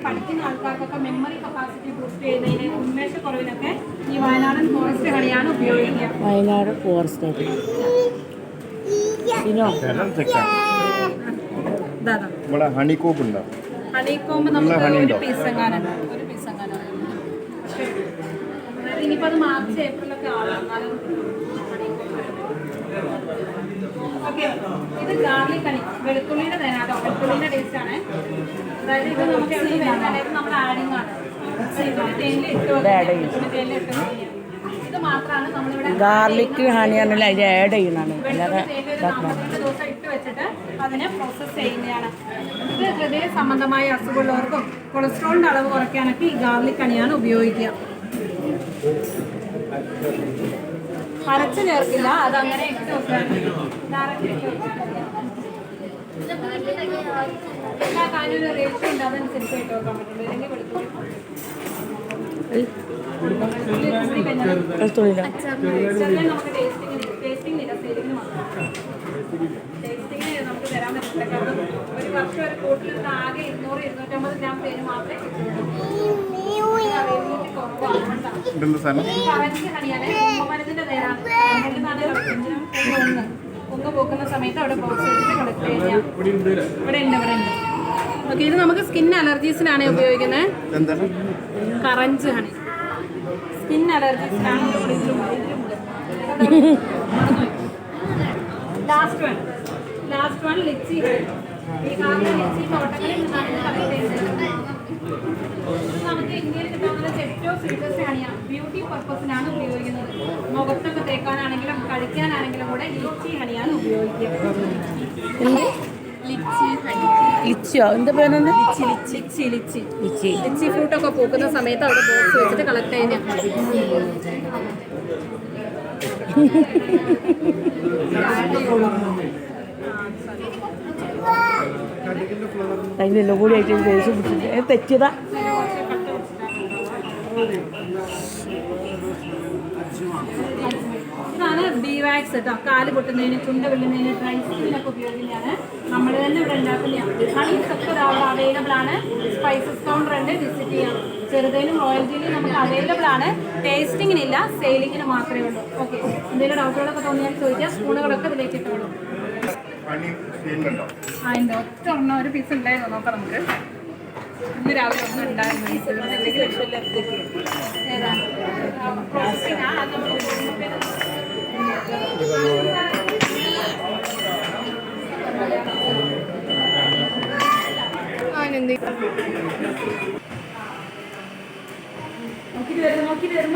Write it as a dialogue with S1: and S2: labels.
S1: പഠിക്കുന്ന ആൾക്കാർക്കൊക്കെ memory capacity boost ചെയ്യുന്നതിന് ഉന്മേഷക്കുറവിനൊക്കെ ഈ വയനാടൻ ഫോറസ്റ്റ് ഹണിയാണ് ഉപയോഗിക്കുക.
S2: വയനാട് ഫോറസ്റ്റ്
S1: ഹണിക്കോമ്പ് നമുക്ക് ഒരു പീസ് എങ്ങാനുണ്ട്. ഇനിയിപ്പോൾ അത് മാർച്ച് ഏപ്രിലൊക്കെ ആവാം. ഓക്കെ, ഇത് ഗാർലിക് ഹണി, വെളുത്തുള്ളിയുടെ തേനാട്ടോ, വെളുത്തുള്ളിയുടെ ടേസ്റ്റ് ആണ്. അതായത് ഇത് നമുക്ക് നമ്മൾ ആഡിങ് ആണ്. ഇത് മാത്രമാണ് നമ്മളിവിടെ
S2: ഗാർലിക് ഹണിയാണല്ലോ അതിൽ ആഡ് ചെയ്യുന്നതാണ്.
S1: ദിവസം ഇട്ട് വെച്ചിട്ട് അതിനെ പ്രോസസ്സ് ചെയ്യുന്നതാണ്. ഇത് ഹൃദയ സംബന്ധമായ അസുഖമുള്ളവർക്കും കൊളസ്ട്രോളിൻ്റെ അളവ് കുറയ്ക്കാനൊക്കെ ഈ ഗാർലിക് ഹണിയാണ് ഉപയോഗിക്കുക. അരച്ച് ചേർക്കില്ല, അതങ്ങനെ ഇട്ട് വെക്കാൻ എല്ലാ കാര്യവും ഒരു റേഷ്യോ ഉണ്ട്, അതനുസരിച്ച് ഇട്ട് വെക്കാൻ പറ്റുള്ളൂ. അല്ലെങ്കിൽ നമുക്ക് ടേസ്റ്റിംഗ് സെയിലിങ്ങിന് മാത്രം ടേസ്റ്റിങ്ങിന് നമുക്ക് തരാൻ പറ്റില്ല. കാരണം ഒരു വർഷം ഒരു കൂട്ടിൽ ആകെ 200-250 ഗ്രാം തേന് മാത്രമേ കിട്ടുള്ളൂ. മരുന്നിന്റെ തേനാണ്. പൊങ്ങ് പോക്കുന്ന സമയത്ത് അവിടെ ബോക്സ് വെച്ചിട്ട് കളക്ട് ചെയ്യാം. ഇവിടെ ഉണ്ട്. ഓക്കെ, ഇത് നമുക്ക് സ്കിൻ അലർജീസിനാണ് ഉപയോഗിക്കുന്നത്. കറഞ്ച് ഹണി സ്കിൻ അലർജീസിനാണ്. Last one litchi honey. ഈ കാരണം ലിച്ചി തോട്ടങ്ങളിൽ നിന്നാണ് ഇത് കളക്ട് ചെയ്യുന്നത്. നമുക്ക് ഇന്ത്യയിൽ കിട്ടാവുന്ന ഏറ്റവും സ്വീറ്റസ്റ്റ് ഹണിയാണ്. ബ്യൂട്ടി പർപ്പസിനാണ് ഉപയോഗിക്കുന്നത്. മുഖത്തൊക്കെ തേക്കാനാണെങ്കിലും കഴിക്കാനാണെങ്കിലും കൂടെ ലിച്ചി ഹണിയാണ് ഉപയോഗിക്കുക.
S2: ലിച്ചിയോ എന്താ പേരെന്താ?
S1: ലിച്ചി ഫ്രൂട്ടൊക്കെ പൂക്കുന്ന സമയത്ത് അവിടെ ബോക്സ് വെച്ചിട്ട് കളക്ട് ചെയ്യുന്ന
S2: അതിനെല്ലാം കൂടി ആയിട്ട് ദേശം പിടിച്ചിട്ട് തെറ്റിയതാ.
S1: ഇതാണ് ബീവാക്സ് കേട്ടോ. കാല് പൊട്ടുന്നതിന്, ചുണ്ട വെള്ളുന്നതിന്, ഡ്രൈ സ്കിന്നിനൊക്കെ ഉപയോഗിക്കുന്നതാണ്. നമ്മൾ തന്നെ ഇവിടെ ഉണ്ടാക്കുന്നതാണ്. ഹണീസ് ഒക്കെ അവൈലബിൾ ആണ്. സ്പൈസസ് കൗണ്ടർ ഉണ്ട്, വിസിറ്റ് ചെയ്യാം. ചെറുതേനും റോയൽ ജെല്ലിയും നമുക്ക് അവൈലബിൾ ആണ്. ടേസ്റ്റിങ്ങിനില്ല, സെയിലിങ്ങിന് മാത്രമേ ഉള്ളൂ. ഓക്കെ, എന്തെങ്കിലും ഡൗട്ടുകളൊക്കെ തോന്നിയാൽ ചോദിക്കാം. സ്പൂണുകളൊക്കെ ഇതിലേക്ക് ഇട്ടുള്ളൂ. അതിൻ്റെ ഒറ്റ ഒരെണ്ണം ഒരു പീസ് ഉണ്ടായിരുന്നു. നോക്കാം നമുക്ക്. ഇന്ന് രാവിലെ ഒന്നും ഉണ്ടായിരുന്നു. ഏതാണ് പ്രോസസ്സിംഗ് നോക്കിയിട്ട് വരും.